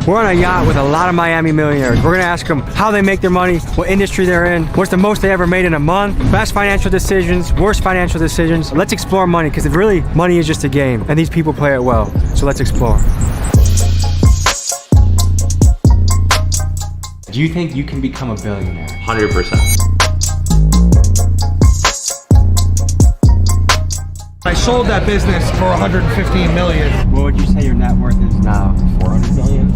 We're on a yacht with a lot of Miami millionaires. We're gonna ask them how they make their money, what industry they're in, what's the most they ever made in a month, best financial decisions, worst financial decisions. Let's explore money, because really, money is just a game, and these people play it well. So let's explore. Do you think you can become a billionaire? 100%. I sold that business for 115 million. What would you say your net worth is now? 400 million?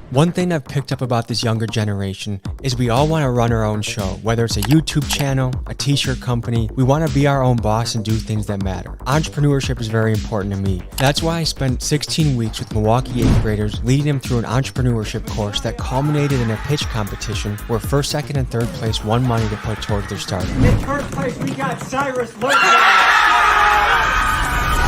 One thing I've picked up about this younger generation is we all want to run our own show, whether it's a YouTube channel, a t-shirt company. We want to be our own boss and do things that matter. Entrepreneurship is very important to me. That's why I spent 16 weeks with Milwaukee 8th graders leading them through an entrepreneurship course that culminated in a pitch competition where first, second, and third place won money to put towards their startup. In first place, we got Cyrus.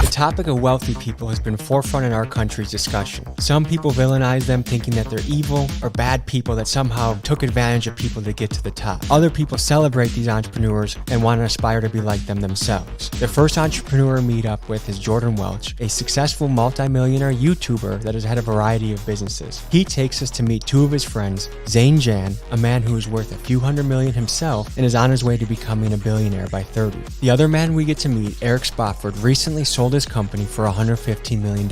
The topic of wealthy people has been forefront in our country's discussion. Some people villainize them, thinking that they're evil or bad people that somehow took advantage of people to get to the top. Other people celebrate these entrepreneurs and want to aspire to be like them themselves. The first entrepreneur I meet up with is Jordan Welch, a successful multimillionaire YouTuber that has had a variety of businesses. He takes us to meet two of his friends, Zane Jan, a man who is worth a few hundred million himself and is on his way to becoming a billionaire by 30. The other man we get to meet, Eric Spofford, recently sold his company for $115 million.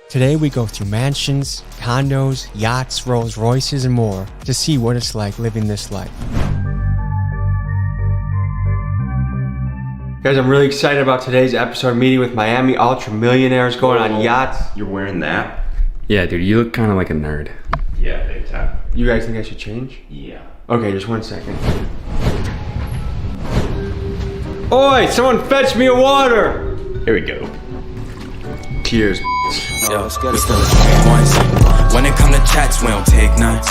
Today we go through mansions, condos, yachts, Rolls Royces, and more to see what it's like living this life. Guys, I'm really excited about today's episode, meeting with Miami ultra millionaires, going on yachts. You're wearing that? Yeah, dude, you look kind of like a nerd. Yeah, big time. You guys think I should change? Yeah. Okay, just 1 second. Oi, someone fetch me a water! Here we go. Cheers. Yo, we still exchange points. When it come to chats, we don't take none.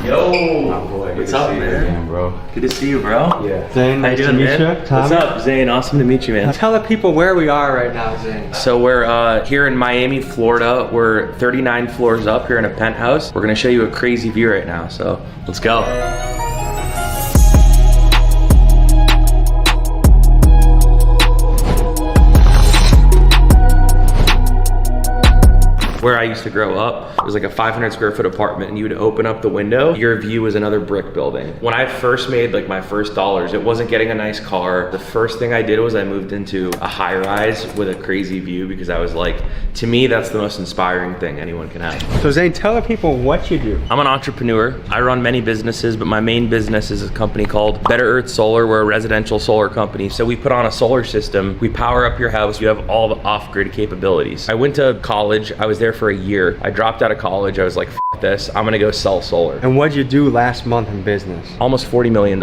Yo! Oh boy, What's up, man? Again, bro. Good to see you, bro. Yeah. Zane, How you nice to doing, meet man? you. Tommy. What's up, Zane? Awesome to meet you, man. Tell the people where we are right now, Zane. So we're here in Miami, Florida. We're 39 floors up here in a penthouse. We're gonna show you a crazy view right now, so let's go. Where I used to grow up, it was like a 500 square foot apartment, and you would open up the window, your view was another brick building. When I first made like my first dollars, it wasn't getting a nice car. The first thing I did was I moved into a high rise with a crazy view, because I was like, to me, that's the most inspiring thing anyone can have. So Zane, tell the people what you do. I'm an entrepreneur. I run many businesses, but my main business is a company called Better Earth Solar. We're a residential solar company. So we put on a solar system, we power up your house, you have all the off-grid capabilities. I went to college, I was there for a year. I dropped out of college, I was like, F this, I'm gonna go sell solar. And what'd you do last month in business? Almost $40 million.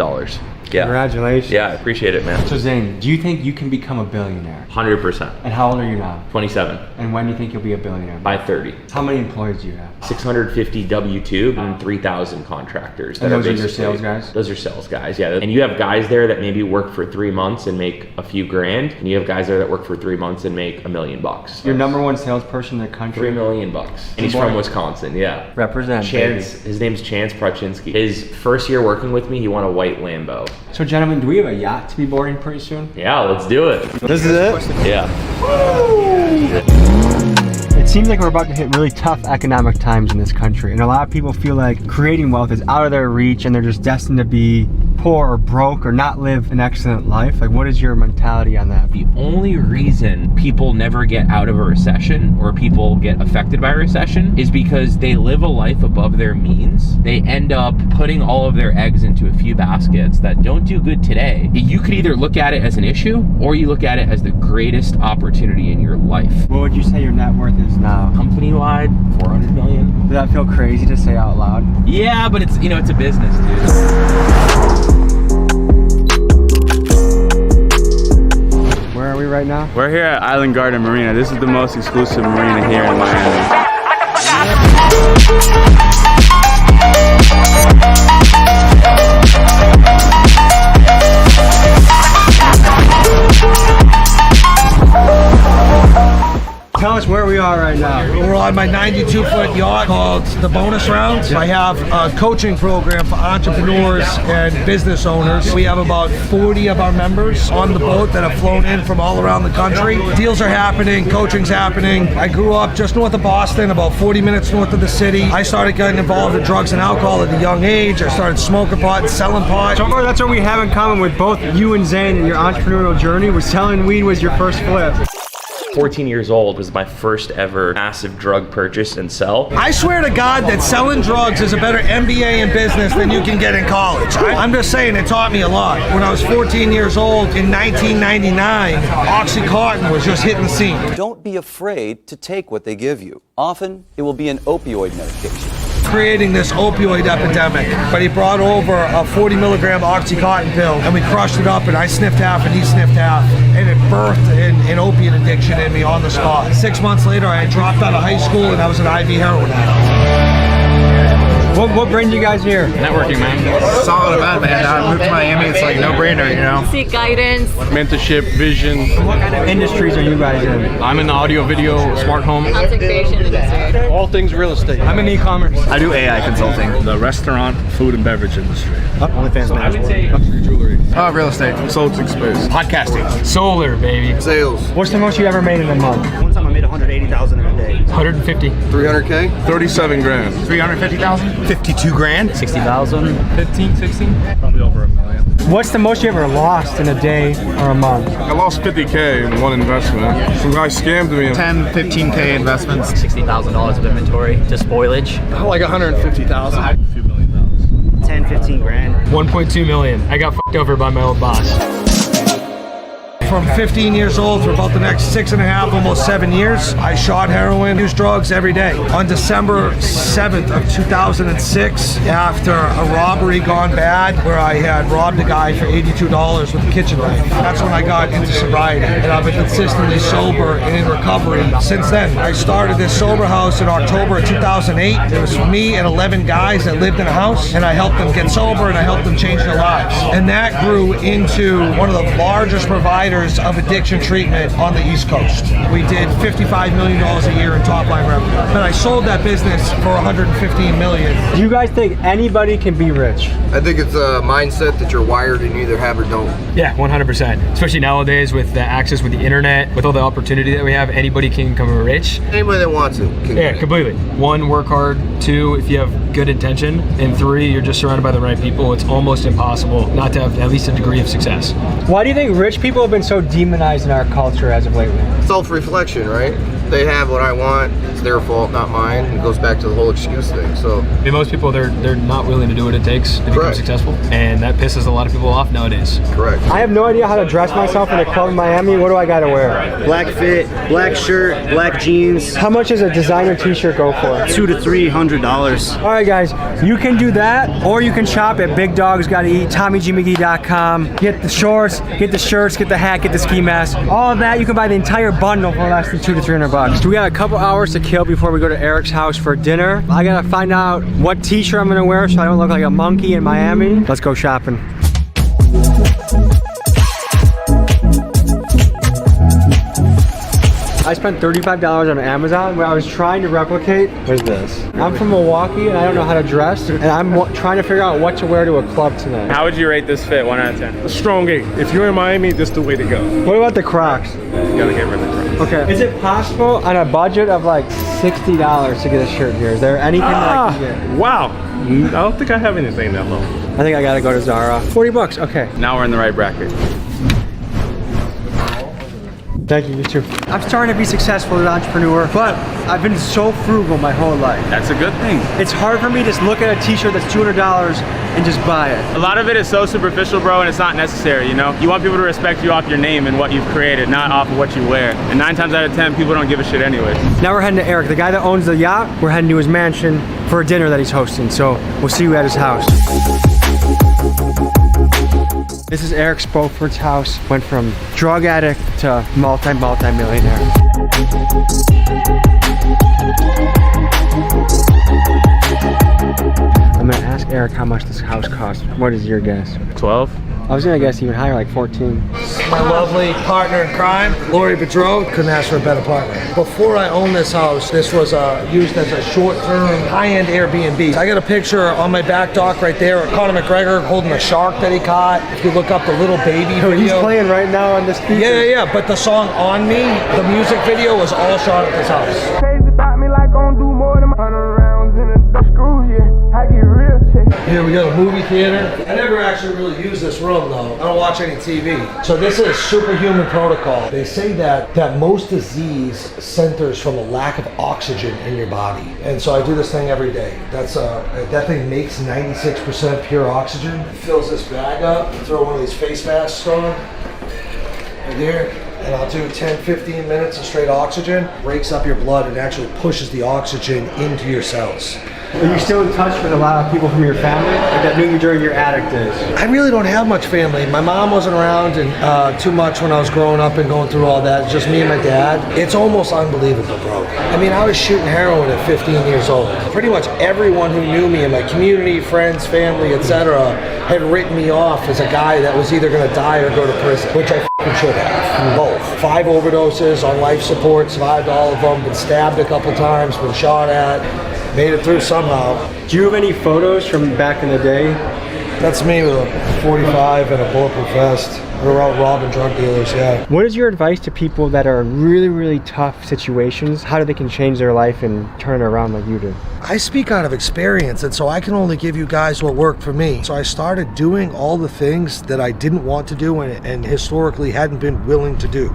Yeah. Congratulations. Yeah, I appreciate it, man. So Zane, do you think you can become a billionaire? 100%. And how old are you now? 27. And when do you think you'll be a billionaire? By 30. How many employees do you have? 650 W2 and 3,000 contractors. And those are your sales guys? Those are sales guys, yeah. And you have guys there that maybe work for 3 months and make a few grand, and you have guys there that work for 3 months and make $1 million. Your number one salesperson in the country? $3 million. And he's from Wisconsin, yeah. Represent, Chance, baby. his name's Chance Prachinsky. His first year working with me, he won a white Lambo. So gentlemen, do we have a yacht to be boarding pretty soon? Yeah, let's do it. This is it? Yeah. It seems like we're about to hit really tough economic times in this country, and a lot of people feel like creating wealth is out of their reach and they're just destined to be poor or broke or not live an excellent life. Like, what is your mentality on that? The only reason people never get out of a recession, or people get affected by a recession, is because they live a life above their means. They end up putting all of their eggs into a few baskets that don't do good today. You could either look at it as an issue, or you look at it as the greatest opportunity in your life. What would you say your net worth is now? Company-wide, 400 million. Does that feel crazy to say out loud? Yeah, but it's, you know, it's a business, dude. Where are we right now? We're here at Island Garden Marina. This is the most exclusive marina here in Miami. Tell us where we are right now. We're on on my 92-foot yacht called the Bonus Rounds. I have a coaching program for entrepreneurs and business owners. We have about 40 of our members on the boat that have flown in from all around the country. Deals are happening, coaching's happening. I grew up just north of Boston, about 40 minutes north of the city. I started getting involved in drugs and alcohol at a young age. I started smoking pot and selling pot. So far, that's what we have in common with both you and Zane in your entrepreneurial journey. Was selling weed was your first flip. 14 years old was my first ever massive drug purchase and sell. I swear to God that selling drugs is a better MBA in business than you can get in college. I'm just saying it taught me a lot. When I was 14 years old in 1999, Oxycontin was just hitting the scene. Don't be afraid to take what they give you. Often, it will be an opioid medication. Creating this opioid epidemic, but he brought over a 40 milligram Oxycontin pill and we crushed it up, and I sniffed half and he sniffed half, and it birthed an opiate addiction in me on the spot. 6 months later, I had dropped out of high school and I was an IV heroin addict. What brings you guys here? Networking, man. Solid event, man. I moved to Miami. It's like no brainer, you know. Seek guidance. Mentorship, vision. What kind of industries are you guys in? I'm in the audio, video, smart home. Content creation industry. All things real estate. I'm in e-commerce. I do AI consulting. The restaurant, food and beverage industry. OnlyFans I would say Jewelry. real estate. Consulting space. podcasting. Solar, baby. Sales. What's the most you ever made in a month? One time I made 180,000 in a day. 150. 300K. 37 grand. 350,000. 52 grand. 60,000. 15, 16. Probably over $1 million. What's the most you ever lost in a day or a month? I lost 50K in one investment. Some guy scammed me. 10, 15K investments. $60,000 of inventory to spoilage. Like 150,000. A few $1 million. 10, 15 grand. 1.2 million. I got fucked over by my old boss. From 15 years old for about the next 6.5, almost 7 years, I shot heroin, used drugs every day. On December 7th of 2006, after a robbery gone bad, where I had robbed a guy for $82 with a kitchen knife, that's when I got into sobriety. And I've been consistently sober and in recovery since then. I started this sober house in October of 2008. It was me and 11 guys that lived in a house, and I helped them get sober and I helped them change their lives. And that grew into one of the largest providers of addiction treatment on the East Coast. We did $55 million a year in top line revenue. But I sold that business for $115 million. Do you guys think anybody can be rich? I think it's a mindset that you're wired and you either have or don't. Yeah, 100%. Especially nowadays with the access with the internet, with all the opportunity that we have, anybody can become rich. Anybody that wants it can. Yeah, completely. 1, work hard. 2, if you have good intention. And 3, you're just surrounded by the right people. It's almost impossible not to have at least a degree of success. Why do you think rich people have been so demonized in our culture as of lately? Self-reflection, right? They have what I want. It's their fault, not mine. It goes back to the whole excuse thing. So I mean, most people, they're not willing to do what it takes to become Correct. successful. And that pisses a lot of people off nowadays. correct. I have no idea how to dress myself in a club in Miami. What do I gotta wear? Black fit, black shirt, black jeans. How much does a designer t-shirt go for? $200 to $300. All right, guys, you can do that, or you can shop at Big Dogs Gotta Eat, TommyGMcGee.com. Get the shorts, get the shirts, get the hat, get the ski mask. All of that, you can buy the entire bundle for less than $200 to $300. We got a couple hours to kill before we go to Eric's house for dinner. I gotta find out what t-shirt I'm gonna wear so I don't look like a monkey in Miami. Let's go shopping. I spent $35 on Amazon where I was trying to replicate. What is this? I'm from Milwaukee and I don't know how to dress, and I'm trying to figure out what to wear to a club tonight. How would you rate this fit, 1 out of 10? A strong 8. If you're in Miami, this is the way to go. What about the Crocs? You gotta get rid of the Crocs. Okay. Is it possible on a budget of like $60 to get a shirt here? Is there anything that I can get? Wow. I don't think I have anything that low. I think I gotta go to Zara. 40 bucks, okay. Now we're in the right bracket. Thank you, you too. I'm starting to be successful as an entrepreneur, but I've been so frugal my whole life. That's a good thing. It's hard for me to just look at a t-shirt that's $200 and just buy it. A lot of it is so superficial, bro, and it's not necessary, you know? You want people to respect you off your name and what you've created, not off of what you wear. And 9 times out of 10, people don't give a shit anyway. Now we're heading to Eric, the guy that owns the yacht. We're heading to his mansion for a dinner that he's hosting, so we'll see you at his house. This is Eric Spofford's house. Went from drug addict to multi-millionaire. I'm gonna ask Eric how much this house costs. What is your guess? 12? I was gonna guess even higher, like 14. my lovely partner in crime, Lori Bedreau. Couldn't ask for a better partner. Before I owned this house, this was used as a short-term, high-end Airbnb. I got a picture on my back dock right there of Conor McGregor holding a shark that he caught. If you look up the Little Baby video. He's playing right now on this speaker. Yeah. But the song On Me, the music video was all shot at this house. Crazy about me like gon' do more than 100 rounds in the screws, yeah. I get real chicks. Here we got a movie theater. I never actually really use this room though. I don't watch any TV. So this is superhuman protocol. They say that most disease centers from a lack of oxygen in your body. And so I do this thing every day. That thing makes 96% pure oxygen. It fills this bag up, throw one of these face masks on right here. And I'll do 10, 15 minutes of straight oxygen. Breaks up your blood and actually pushes the oxygen into your cells. Are you still in touch with a lot of people from your family that knew you during your addict days? I really don't have much family. My mom wasn't around and too much when I was growing up and going through all that. It's just me and my dad. It's almost unbelievable, bro. I mean, I was shooting heroin at 15 years old. Pretty much everyone who knew me in my community, friends, family, etc., had written me off as a guy that was either going to die or go to prison, which I should have. Both. 5 overdoses on life support, survived all of them, been stabbed a couple times, been shot at. Made it through somehow. Do you have any photos from back in the day? That's me with a 45 and a bulletproof vest. We're out robbing drug dealers, yeah. What is your advice to people that are in really, really tough situations? How they can change their life and turn it around like you do? I speak out of experience, and so I can only give you guys what worked for me. So I started doing all the things that I didn't want to do and historically hadn't been willing to do.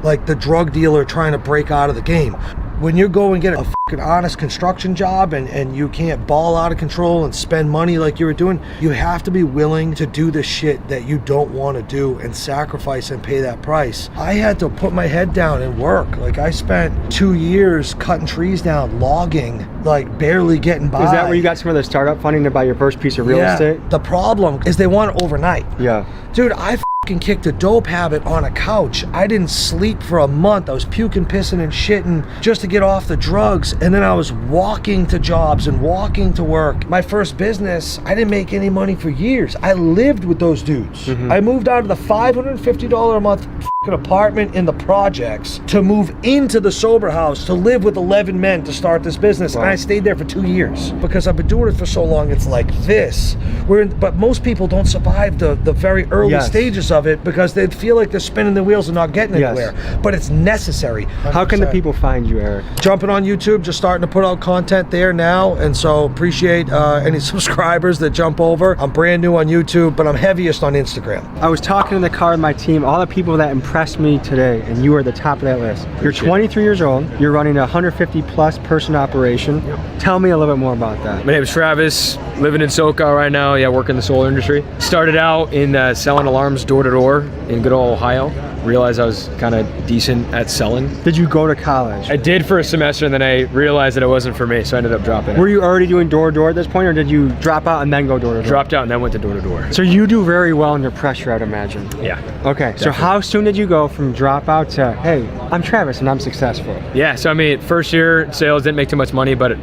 Like the drug dealer trying to break out of the game. When you go and get a fucking honest construction job and you can't ball out of control and spend money like you were doing, you have to be willing to do the shit that you don't want to do and sacrifice and pay that price. I had to put my head down and work. Like I spent 2 years cutting trees down, logging, like barely getting by. Is that where you got some of the startup funding to buy your first piece of real estate? The problem is they want it overnight. Yeah. Dude, I kicked a dope habit on a couch. I didn't sleep for a month. I was puking, pissing, and shitting just to get off the drugs. And then I was walking to jobs and walking to work. My first business, I didn't make any money for years. I lived with those dudes. I moved out of the $550 a month apartment in the projects to move into the sober house to live with 11 men to start this business. And I stayed there for 2 years because I've been doing it for so long. It's like this. But most people don't survive the very early stages of it because they feel like they're spinning their wheels and not getting anywhere. But it's necessary. 100%. How can the people find you, Eric? Jumping on YouTube, just starting to put out content there now, and so appreciate any subscribers that jump over. I'm brand new on YouTube, but I'm heaviest on Instagram. I was talking in the car with my team, all the people that impressed me today, and you are the top of that list. You're 23 years old, you're running a 150 plus person operation. Tell me a little bit more about that. My name is Travis, living in SoCal right now, working in the solar industry. Started out in selling alarms door to door in good old Ohio. Realized I was kind of decent at selling. Did you go to college? I did for a semester, and then I realized that it wasn't for me, so I ended up dropping it. Were you already doing door to door at this point, or did you drop out and then go door to door? Dropped out and then went to door to door. So you do very well under pressure, I'd imagine. Yeah. Okay, definitely. So how soon did you go from dropout to, hey, I'm Travis and I'm successful? Yeah, so I mean, first year sales didn't make too much money, but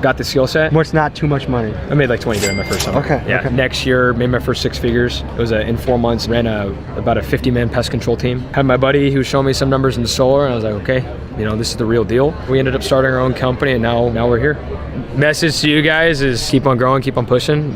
got the skill set. What's not too much money? I made like 20 grand my first summer. Okay. Yeah. Okay. Next year, made my first 6 figures. It was in 4 months, ran about a 50-man pest control team. Had my buddy who showed me some numbers in the solar, and I was like, okay, this is the real deal. We ended up starting our own company, and now we're here. Message to you guys is keep on growing, keep on pushing.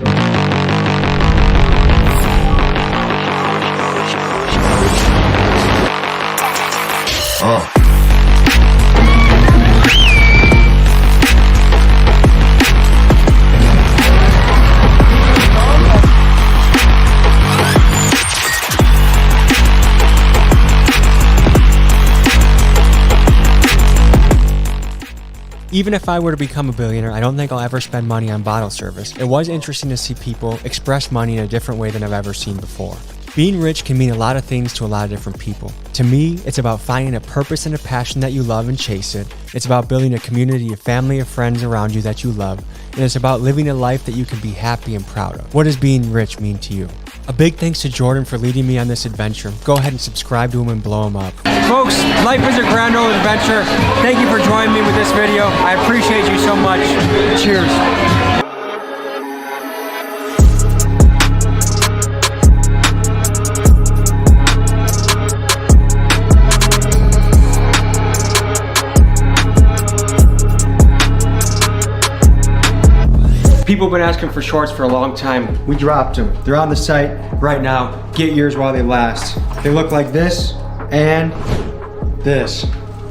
Even if I were to become a billionaire, I don't think I'll ever spend money on bottle service. It was interesting to see people express money in a different way than I've ever seen before. Being rich can mean a lot of things to a lot of different people. To me, it's about finding a purpose and a passion that you love and chase it. It's about building a community of family of friends around you that you love. And it's about living a life that you can be happy and proud of. What does being rich mean to you? A big thanks to Jordan for leading me on this adventure. Go ahead and subscribe to him and blow him up. Folks, life is a grand old adventure. Thank you for joining me with this video. I appreciate you so much. Cheers. People have been asking for shorts for a long time. We dropped them. They're on the site right now. Get yours while they last. They look like this and this.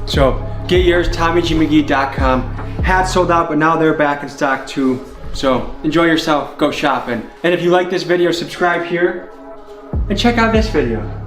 So get yours, TommyGMcGee.com. Hats sold out, but now they're back in stock too. So enjoy yourself, go shopping. And if you like this video, subscribe here and check out this video.